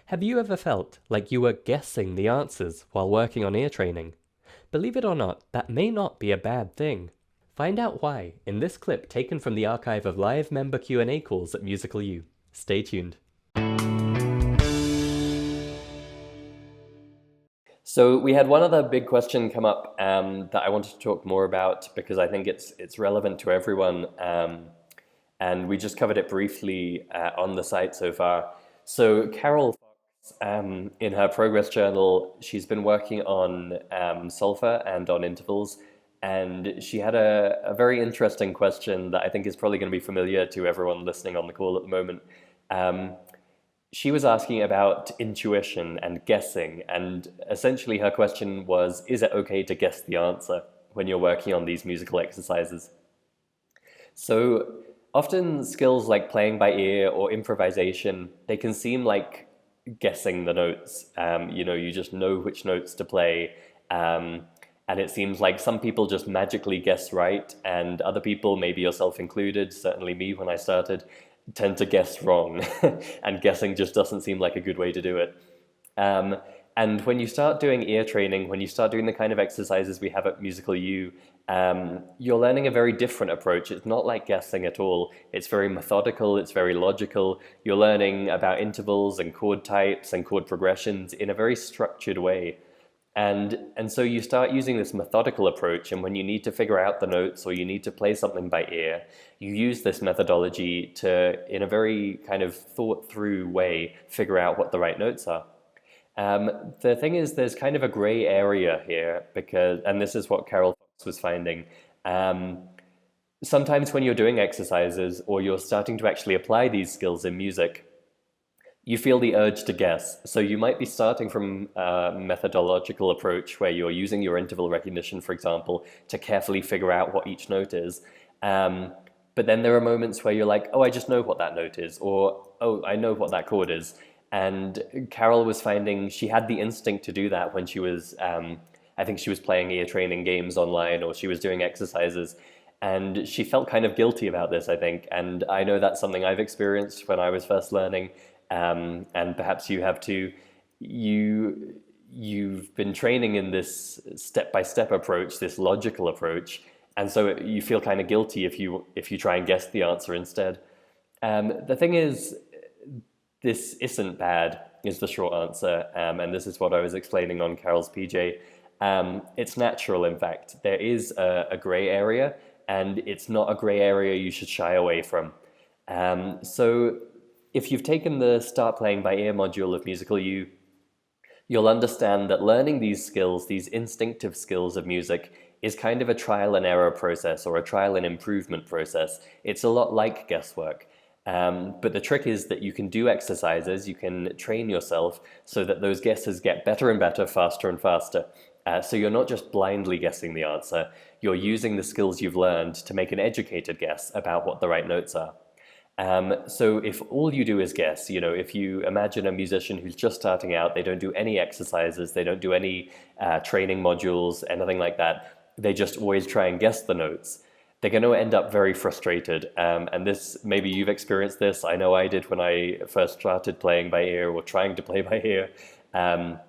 Have you ever felt like you were guessing the answers while working on ear training? Believe it or not, that may not be a bad thing. Find out why in this clip taken from the archive of live member Q&A calls at Musical U. Stay tuned. So we had one other big question come up that I wanted to talk more about because I think it's relevant to everyone, and we just covered it briefly on the site so far. So Carol Fox, in her progress journal, she's been working on solfa and on intervals, and she had a very interesting question that I think is probably going to be familiar to everyone listening on the call at the moment. She was asking about intuition and guessing, and essentially her question was, is it okay to guess the answer when you're working on these musical exercises? So often skills like playing by ear or improvisation, they can seem like guessing the notes. You just know which notes to play, and it seems like some people just magically guess right, and other people, maybe yourself included, certainly me when I started, tend to guess wrong, and guessing just doesn't seem like a good way to do it. And when you start doing ear training, when you start doing the kind of exercises we have at Musical U, you're learning a very different approach. It's not like guessing at all. It's very methodical, it's very logical. You're learning about intervals and chord types and chord progressions in a very structured way. And so you start using this methodical approach, and when you need to figure out the notes or you need to play something by ear, you use this methodology to, in a very kind of thought through way, figure out what the right notes are. The thing is, there's kind of a gray area here and this is what Carol Fox was finding. Sometimes when you're doing exercises or you're starting to actually apply these skills in music, you feel the urge to guess. So you might be starting from a methodological approach where you're using your interval recognition, for example, to carefully figure out what each note is. But then there are moments where you're like, oh, I just know what that note is, or, oh, I know what that chord is. And Carol was finding she had the instinct to do that when she was, I think she was playing ear training games online, or she was doing exercises. And she felt kind of guilty about this, I think. And I know that's something I've experienced when I was first learning. And perhaps you have too. You've been training in this step-by-step approach, this logical approach, and so you feel kind of guilty if you try and guess the answer instead. The thing is, this isn't bad, is the short answer, and this is what I was explaining on Carol's PJ. It's natural, in fact. There is a gray area, and it's not a gray area you should shy away from. So if you've taken the Start Playing by Ear module of Musical U, you'll understand that learning these skills, these instinctive skills of music, is kind of a trial and error process or a trial and improvement process. It's a lot like guesswork. But the trick is that you can do exercises, you can train yourself so that those guesses get better and better, faster and faster. So you're not just blindly guessing the answer, you're using the skills you've learned to make an educated guess about what the right notes are. So if all you do is guess, if you imagine a musician who's just starting out, they don't do any exercises, they don't do any training modules, anything like that, they just always try and guess the notes, they're going to end up very frustrated. And this, maybe you've experienced this, I know I did when I first started playing by ear or trying to play by ear.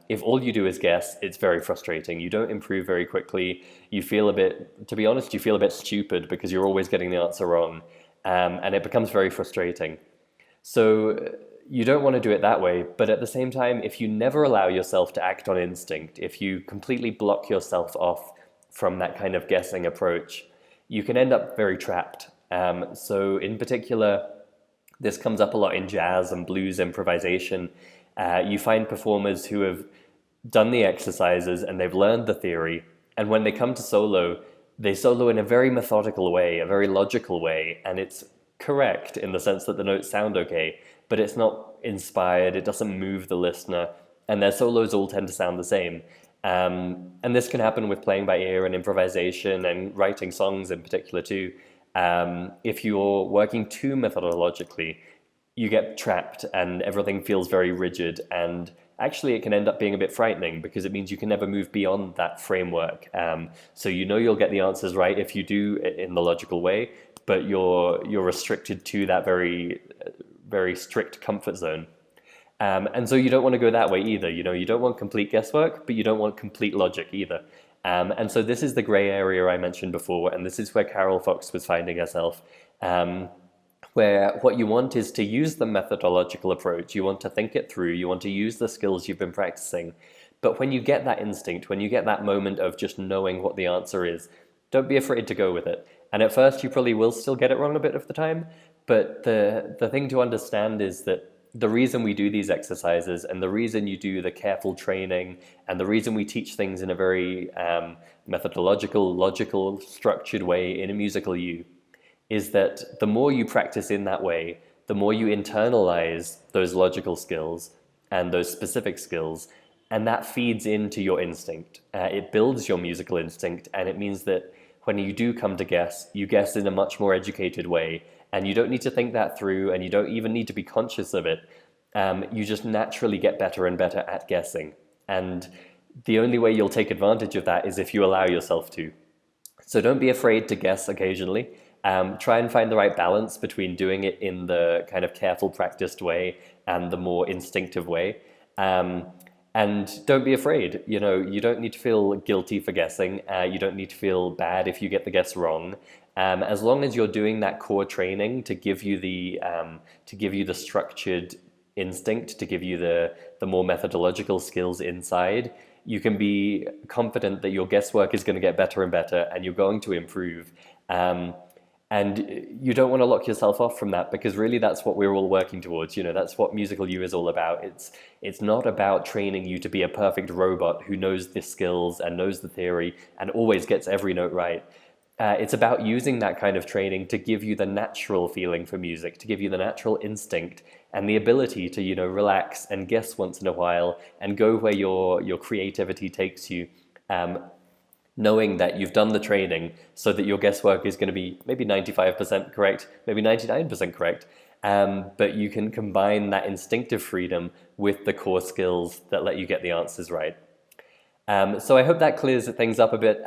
If all you do is guess, it's very frustrating. You don't improve very quickly. You feel a bit, to be honest, you feel a bit stupid because you're always getting the answer wrong. And it becomes very frustrating. So you don't want to do it that way, but at the same time, if you never allow yourself to act on instinct, if you completely block yourself off from that kind of guessing approach, you can end up very trapped. So in particular, this comes up a lot in jazz and blues improvisation. You find performers who have done the exercises and they've learned the theory, and when they come to solo, they solo in a very methodical way, a very logical way, and it's correct in the sense that the notes sound okay, but it's not inspired, it doesn't move the listener, and their solos all tend to sound the same. And this can happen with playing by ear and improvisation and writing songs in particular too. If you're working too methodologically, you get trapped and everything feels very rigid, and actually it can end up being a bit frightening because it means you can never move beyond that framework. So you'll get the answers right if you do it in the logical way, but you're restricted to that very, very strict comfort zone. And so you don't want to go that way either. You don't want complete guesswork, but you don't want complete logic either. And so this is the gray area I mentioned before, and this is where Carol Fox was finding herself, where what you want is to use the methodological approach. You want to think it through. You want to use the skills you've been practicing. But when you get that instinct, when you get that moment of just knowing what the answer is, don't be afraid to go with it. And at first, you probably will still get it wrong a bit of the time. But the thing to understand is that the reason we do these exercises and the reason you do the careful training and the reason we teach things in a very methodological, logical, structured way in a musical U is that the more you practice in that way, the more you internalize those logical skills and those specific skills, and that feeds into your instinct. It builds your musical instinct, and it means that when you do come to guess, you guess in a much more educated way, and you don't need to think that through, and you don't even need to be conscious of it. You just naturally get better and better at guessing. And the only way you'll take advantage of that is if you allow yourself to. So don't be afraid to guess occasionally. Try and find the right balance between doing it in the kind of careful, practiced way and the more instinctive way. And don't be afraid. You don't need to feel guilty for guessing. You don't need to feel bad if you get the guess wrong. As long as you're doing that core training to give you the structured instinct, to give you the more methodological skills inside, you can be confident that your guesswork is going to get better and better, and you're going to improve. And you don't want to lock yourself off from that, because really that's what we're all working towards. That's what Musical U is all about. It's not about training you to be a perfect robot who knows the skills and knows the theory and always gets every note right. It's about using that kind of training to give you the natural feeling for music, to give you the natural instinct and the ability to, relax and guess once in a while and go where your creativity takes you. Knowing that you've done the training so that your guesswork is going to be maybe 95% correct, maybe 99% correct, but you can combine that instinctive freedom with the core skills that let you get the answers right. So I hope that clears things up a bit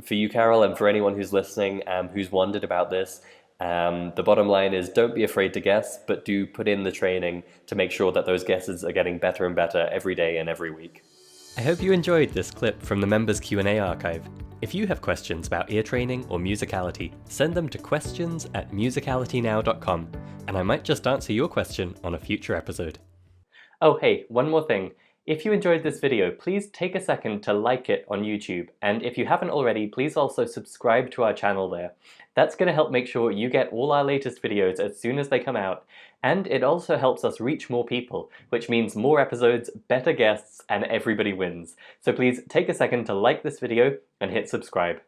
for you, Carol, and for anyone who's listening who's wondered about this. The bottom line is, don't be afraid to guess, but do put in the training to make sure that those guesses are getting better and better every day and every week. I hope you enjoyed this clip from the members Q&A archive. If you have questions about ear training or musicality, send them to questions@musicalitynow.com, and I might just answer your question on a future episode. Oh hey, one more thing. If you enjoyed this video, please take a second to like it on YouTube, and if you haven't already, please also subscribe to our channel there. That's going to help make sure you get all our latest videos as soon as they come out, and it also helps us reach more people, which means more episodes, better guests, and everybody wins. So please take a second to like this video and hit subscribe.